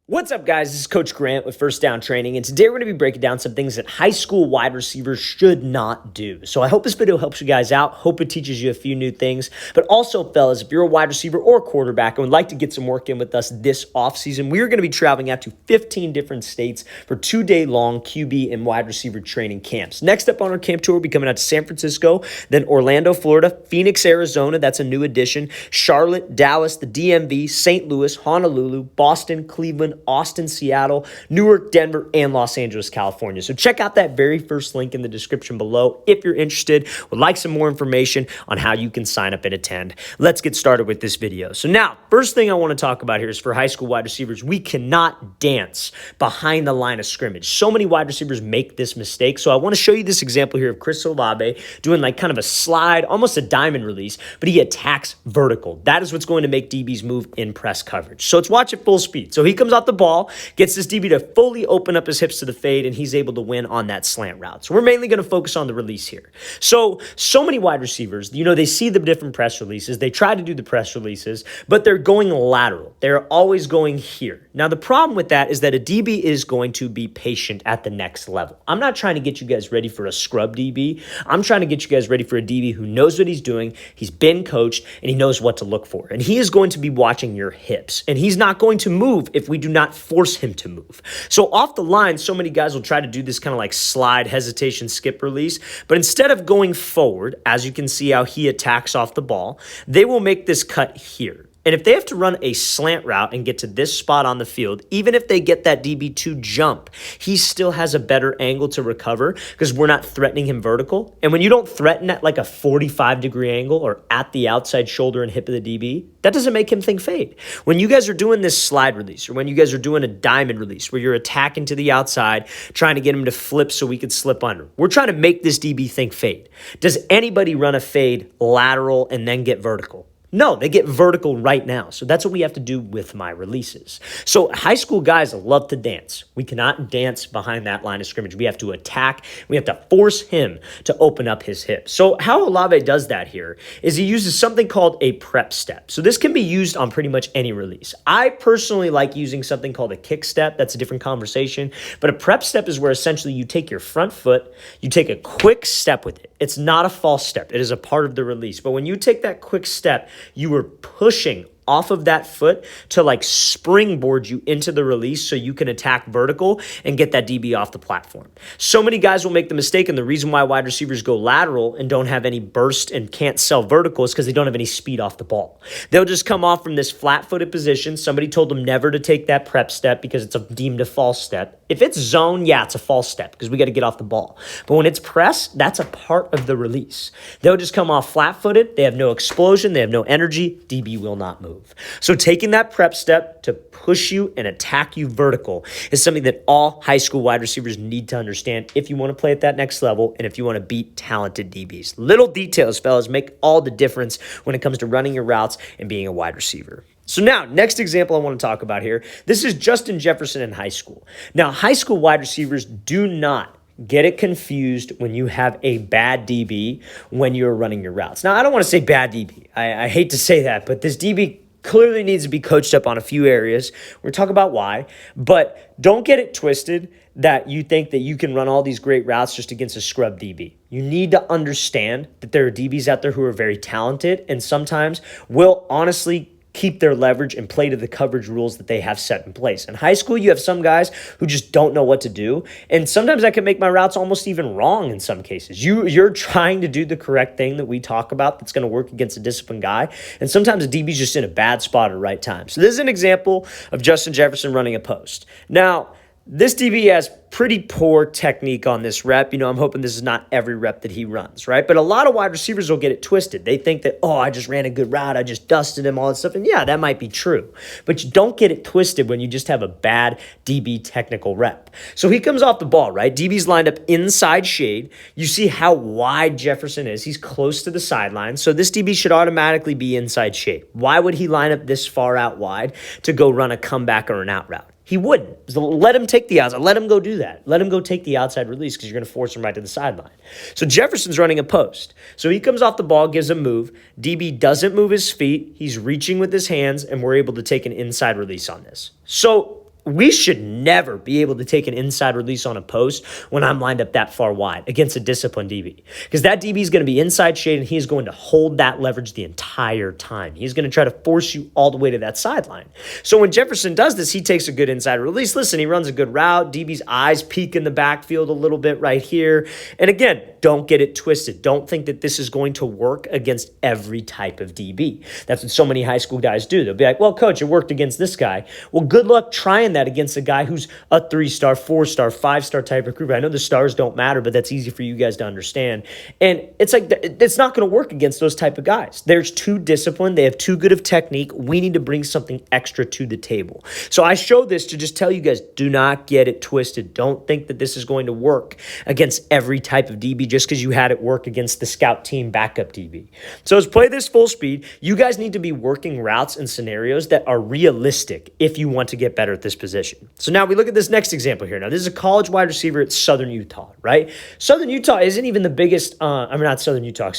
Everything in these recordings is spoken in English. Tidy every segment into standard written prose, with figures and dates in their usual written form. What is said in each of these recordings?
What's up, guys? This is Coach Grant with First Down Training, and today we're going to be breaking down some things that high school wide receivers should not do. So I hope this video helps you guys out. Hope it teaches you a few new things. But also, fellas, if you're a wide receiver or quarterback and would like to get some work in with us this offseason, we are going to be traveling out to 15 different states for 2-day-long QB and wide receiver training camps. Next up on our camp tour, we'll be coming out to San Francisco, then Orlando, Florida, Phoenix, Arizona, that's a new addition, Charlotte, Dallas, the DMV, St. Louis, Honolulu, Boston, Cleveland, Austin, Seattle, Newark, Denver, and Los Angeles, California. So check out that very first link in the description below if you're interested, would like some more information on how you can sign up and attend. Let's get started with this video. So now, first thing I want to talk about here is for high school wide receivers, we cannot dance behind the line of scrimmage. So many wide receivers make this mistake. So I want to show you this example here of Chris Olave doing like kind of a slide, almost a diamond release, but he attacks vertical. That is what's going to make DBs move in press coverage. So let's watch it full speed. So he comes off the ball, gets this DB to fully open up his hips to the fade, and he's able to win on that slant route. So we're mainly going to focus on the release here. So many wide receivers, they see the different press releases. They try to do the press releases, but they're going lateral. They're always going here. Now, the problem with that is that a DB is going to be patient at the next level. I'm not trying to get you guys ready for a scrub DB. I'm trying to get you guys ready for a DB who knows what he's doing. He's been coached, and he knows what to look for. And he is going to be watching your hips, and he's not going to move if we do not force him to move. So off the line, so many guys will try to do this kind of like slide, hesitation, skip release, but instead of going forward, as you can see how he attacks off the ball, they will make this cut here. And if they have to run a slant route and get to this spot on the field, even if they get that DB to jump, he still has a better angle to recover because we're not threatening him vertical. And when you don't threaten at like a 45-degree angle or at the outside shoulder and hip of the DB, that doesn't make him think fade. When you guys are doing this slide release or when you guys are doing a diamond release where you're attacking to the outside, trying to get him to flip so we could slip under, we're trying to make this DB think fade. Does anybody run a fade lateral and then get vertical? No, they get vertical right now. So that's what we have to do with my releases. So high school guys love to dance. We cannot dance behind that line of scrimmage. We have to attack. We have to force him to open up his hips. So how Olave does that here is he uses something called a prep step. So this can be used on pretty much any release. I personally like using something called a kick step. That's a different conversation. But a prep step is where essentially you take your front foot, you take a quick step with it. It's not a false step. It is a part of the release. But when you take that quick step, you are pushing off of that foot to like springboard you into the release so you can attack vertical and get that DB off the platform. So many guys will make the mistake, and the reason why wide receivers go lateral and don't have any burst and can't sell vertical is because they don't have any speed off the ball. They'll just come off from this flat-footed position. Somebody told them never to take that prep step because it's deemed a false step. If it's zone, yeah, it's a false step because we got to get off the ball. But when it's press, that's a part of the release. They'll just come off flat-footed. They have no explosion. They have no energy. DB will not move. So taking that prep step to push you and attack you vertical is something that all high school wide receivers need to understand if you want to play at that next level and if you want to beat talented DBs. Little details, fellas, make all the difference when it comes to running your routes and being a wide receiver. So now, next example I want to talk about here, this is Justin Jefferson in high school. Now, high school wide receivers do not get it confused when you have a bad DB when you're running your routes. Now, I don't want to say bad DB. I hate to say that, but this DB clearly needs to be coached up on a few areas. We're talking about why, but don't get it twisted that you think that you can run all these great routes just against a scrub DB. You need to understand that there are DBs out there who are very talented and sometimes will honestly keep their leverage and play to the coverage rules that they have set in place. In high school, you have some guys who just don't know what to do, and sometimes that can make my routes almost even wrong in some cases. You're trying to do the correct thing that we talk about that's going to work against a disciplined guy, and sometimes a DB's just in a bad spot at the right time. So this is an example of Justin Jefferson running a post. Now, this DB has pretty poor technique on this rep. I'm hoping this is not every rep that he runs, right? But a lot of wide receivers will get it twisted. They think that, I just ran a good route. I just dusted him, all that stuff. And yeah, that might be true. But you don't get it twisted when you just have a bad DB technical rep. So he comes off the ball, right? DB's lined up inside shade. You see how wide Jefferson is. He's close to the sideline. So this DB should automatically be inside shade. Why would he line up this far out wide to go run a comeback or an out route? He wouldn't. So let him take the outside. Let him go do that. Let him go take the outside release because you're going to force him right to the sideline. So Jefferson's running a post. So he comes off the ball, gives a move. DB doesn't move his feet. He's reaching with his hands, and we're able to take an inside release on this. So we should never be able to take an inside release on a post when I'm lined up that far wide against a disciplined DB. Because that DB is going to be inside shade and he's going to hold that leverage the entire time. He's going to try to force you all the way to that sideline. So when Jefferson does this, he takes a good inside release. Listen, he runs a good route. DB's eyes peek in the backfield a little bit right here. And again, don't get it twisted. Don't think that this is going to work against every type of DB. That's what so many high school guys do. They'll be like, well, coach, it worked against this guy. Well, good luck trying that against a guy who's a 3-star, 4-star, 5-star type recruiter. I know the stars don't matter, but that's easy for you guys to understand. And it's like, it's not going to work against those type of guys. They're too disciplined. They have too good of technique. We need to bring something extra to the table. So I show this to just tell you guys, do not get it twisted. Don't think that this is going to work against every type of DB just because you had it work against the scout team backup DB. So let's play this full speed. You guys need to be working routes and scenarios that are realistic if you want to get better at this position. So now we look at this next example here. Now this is a college wide receiver at Southern Utah, right? Southern Utah isn't even the biggest, not Southern Utah,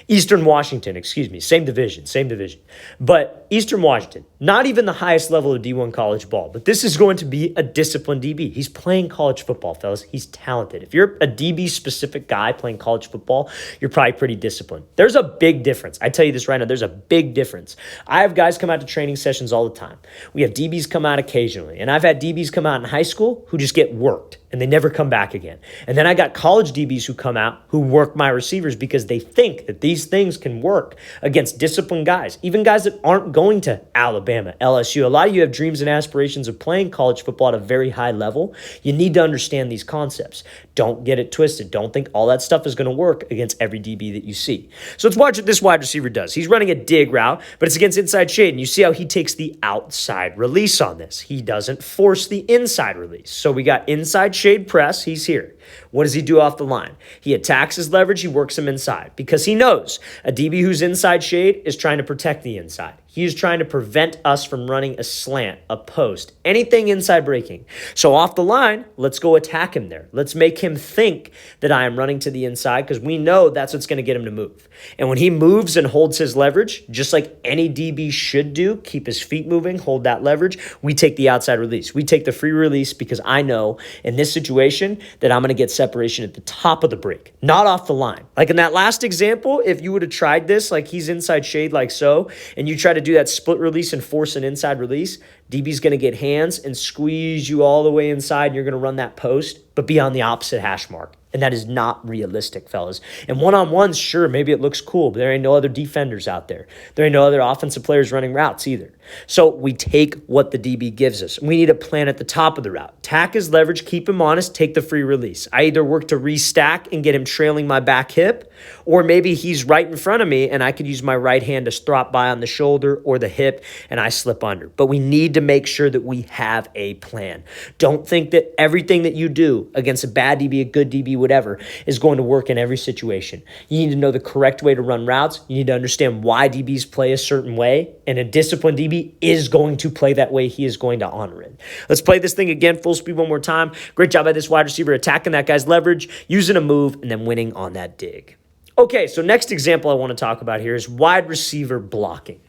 Eastern Washington, same division. But Eastern Washington, not even the highest level of D1 college ball, but this is going to be a disciplined DB. He's playing college football, fellas. He's talented. If you're a DB-specific guy playing college football, you're probably pretty disciplined. There's a big difference. I tell you this right now, there's a big difference. I have guys come out to training sessions all the time. We have DBs come out occasionally, and I've had DBs come out in high school who just get worked, and they never come back again. And then I got college DBs who come out who work my receivers because they think that these things can work against disciplined guys, even guys that aren't going to Alabama, LSU. A lot of you have dreams and aspirations of playing college football at a very high level. You need to understand these concepts. Don't get it twisted. Don't think all that stuff is going to work against every DB that you see. So let's watch what this wide receiver does. He's running a dig route, but it's against inside shade, and you see how he takes the outside release on this. He doesn't force the inside release. So we got inside shade press. He's here. What does he do off the line? He attacks his leverage. He works him inside because he knows a DB who's inside shade is trying to protect the inside. He is trying to prevent us from running a slant, a post, anything inside breaking. So off the line, let's go attack him there. Let's make him think that I am running to the inside because we know that's what's going to get him to move. And when he moves and holds his leverage, just like any DB should do, keep his feet moving, hold that leverage, we take the outside release. We take the free release because I know in this situation that I'm going to get separation at the top of the break, not off the line. Like in that last example, if you would have tried this, like he's inside shade like so, and you try to do that split release and force an inside release, DB's going to get hands and squeeze you all the way inside, and you're going to run that post, but be on the opposite hash mark. And that is not realistic, fellas. And one-on-ones, sure, maybe it looks cool, but there ain't no other defenders out there. There ain't no other offensive players running routes either. So we take what the DB gives us. We need a plan at the top of the route. Tack his leverage, keep him honest, take the free release. I either work to restack and get him trailing my back hip, or maybe he's right in front of me and I could use my right hand to drop by on the shoulder or the hip and I slip under. But we need to make sure that we have a plan. Don't think that everything that you do against a bad DB, a good DB, whatever, is going to work in every situation. You need to know the correct way to run routes. You need to understand why DBs play a certain way, and a disciplined DB is going to play that way. He is going to honor it. Let's play this thing again, full speed one more time. Great job by this wide receiver attacking that guy's leverage, using a move, and then winning on that dig. Okay, so next example I want to talk about here is wide receiver blocking.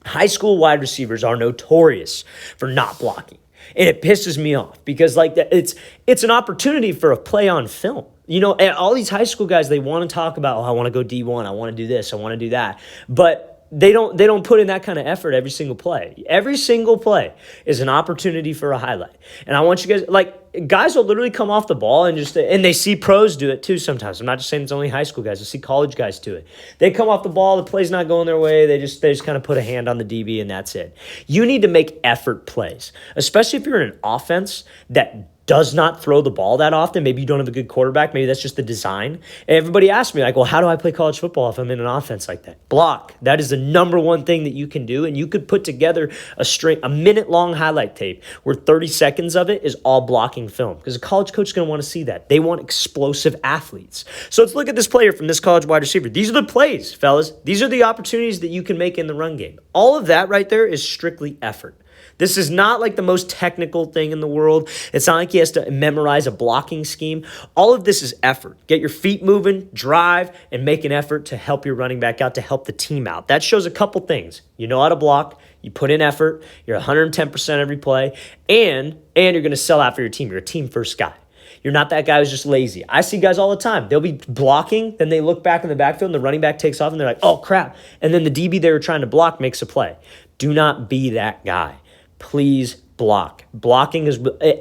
High school wide receivers are notorious for not blocking. And it pisses me off because it's an opportunity for a play on film. You know, and all these high school guys, they want to talk about, I want to go D1, I want to do this, I want to do that. But they don't put in that kind of effort every single play. Every single play is an opportunity for a highlight. And I want you guys, guys will literally come off the ball and they see pros do it too sometimes. I'm not just saying it's only high school guys. I see college guys do it. They come off the ball, the play's not going their way. They just kind of put a hand on the DB and that's it. You need to make effort plays, especially if you're in an offense that does not throw the ball that often. Maybe you don't have a good quarterback. Maybe that's just the design. And everybody asks me, well, how do I play college football if I'm in an offense like that? Block. That is the number one thing that you can do. And you could put together a minute-long highlight tape where 30 seconds of it is all blocking film. Because a college coach is going to want to see that. They want explosive athletes. So let's look at this player from this college wide receiver. These are the plays, fellas. These are the opportunities that you can make in the run game. All of that right there is strictly effort. This is not like the most technical thing in the world. It's not like he has to memorize a blocking scheme. All of this is effort. Get your feet moving, drive, and make an effort to help your running back out, to help the team out. That shows a couple things. You know how to block, you put in effort, you're 110% every play, and you're going to sell out for your team. You're a team-first guy. You're not that guy who's just lazy. I see guys all the time. They'll be blocking, then they look back in the backfield, and the running back takes off, and they're like, oh, crap. And then the DB they were trying to block makes a play. Do not be that guy. Please block. Blocking is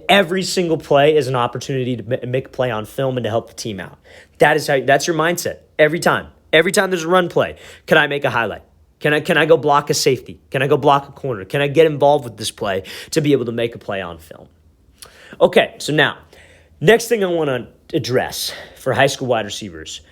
every single play is an opportunity to make a play on film and to help the team out. That's your mindset every time. Every time there's a run play, can I make a highlight? Can I go block a safety? Can I go block a corner? Can I get involved with this play to be able to make a play on film? Okay, so now, next thing I want to address for high school wide receivers,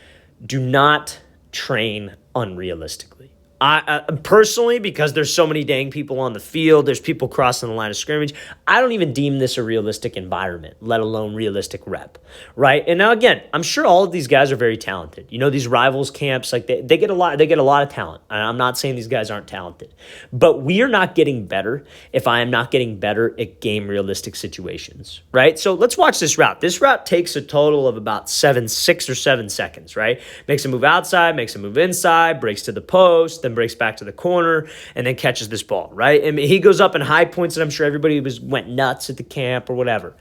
do not train unrealistically. I personally, because there's so many dang people on the field, there's people crossing the line of scrimmage, I don't even deem this a realistic environment, let alone realistic rep, right? And now again, I'm sure all of these guys are very talented. You know, these rivals camps, like they get a lot of talent. And I'm not saying these guys aren't talented, but we are not getting better if I am not getting better at game realistic situations, right? So let's watch this route. This route takes a total of about 6 or 7 seconds, right? Makes a move outside, makes a move inside, breaks to the post, then breaks back to the corner, and then catches this ball, right? I mean, he goes up in high points, and I'm sure everybody went nuts at the camp or whatever.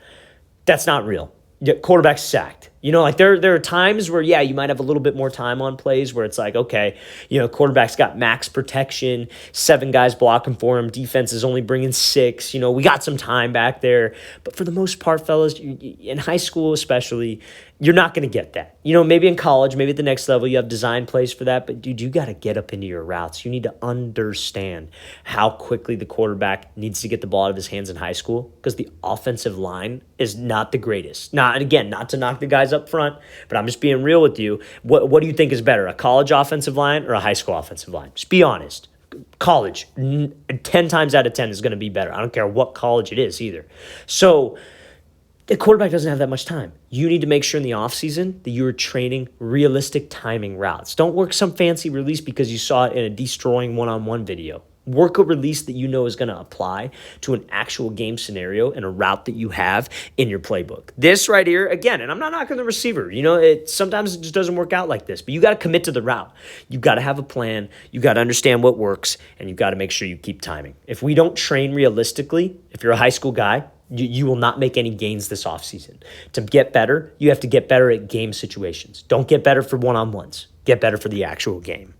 That's not real. Quarterback's sacked. You know, like there are times where, yeah, you might have a little bit more time on plays where it's like, okay, you know, quarterback's got max protection, 7 guys blocking for him, defense is only bringing 6. You know, we got some time back there. But for the most part, fellas, in high school especially, you're not going to get that. You know, maybe in college, maybe at the next level, you have design plays for that. But, dude, you got to get up into your routes. You need to understand how quickly the quarterback needs to get the ball out of his hands in high school because the offensive line is not the greatest. Not to knock the guys up front, but I'm just being real with you. What do you think is better, a college offensive line or a high school offensive line? Just be honest. College, 10 times out of 10 is going to be better. I don't care what college it is either. So the quarterback doesn't have that much time. You need to make sure in the offseason that you are training realistic timing routes. Don't work some fancy release because you saw it in a destroying one-on-one video. Work a release that you know is going to apply to an actual game scenario and a route that you have in your playbook. This right here, again, and I'm not knocking the receiver. You know, sometimes it just doesn't work out like this, but you got to commit to the route. You got to have a plan. You got to understand what works, and you got to make sure you keep timing. If we don't train realistically, if you're a high school guy, you will not make any gains this offseason. To get better, you have to get better at game situations. Don't get better for one-on-ones. Get better for the actual game.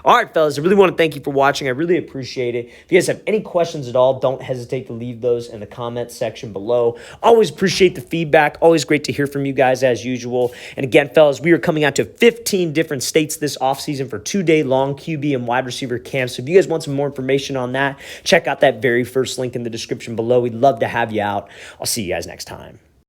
All right, fellas, I really want to thank you for watching. I really appreciate it. If you guys have any questions at all, don't hesitate to leave those in the comment section below. Always appreciate the feedback. Always great to hear from you guys as usual. And again, fellas, we are coming out to 15 different states this offseason for 2-day long QB and wide receiver camps. So if you guys want some more information on that, check out that very first link in the description below. We'd love to have you out. I'll see you guys next time.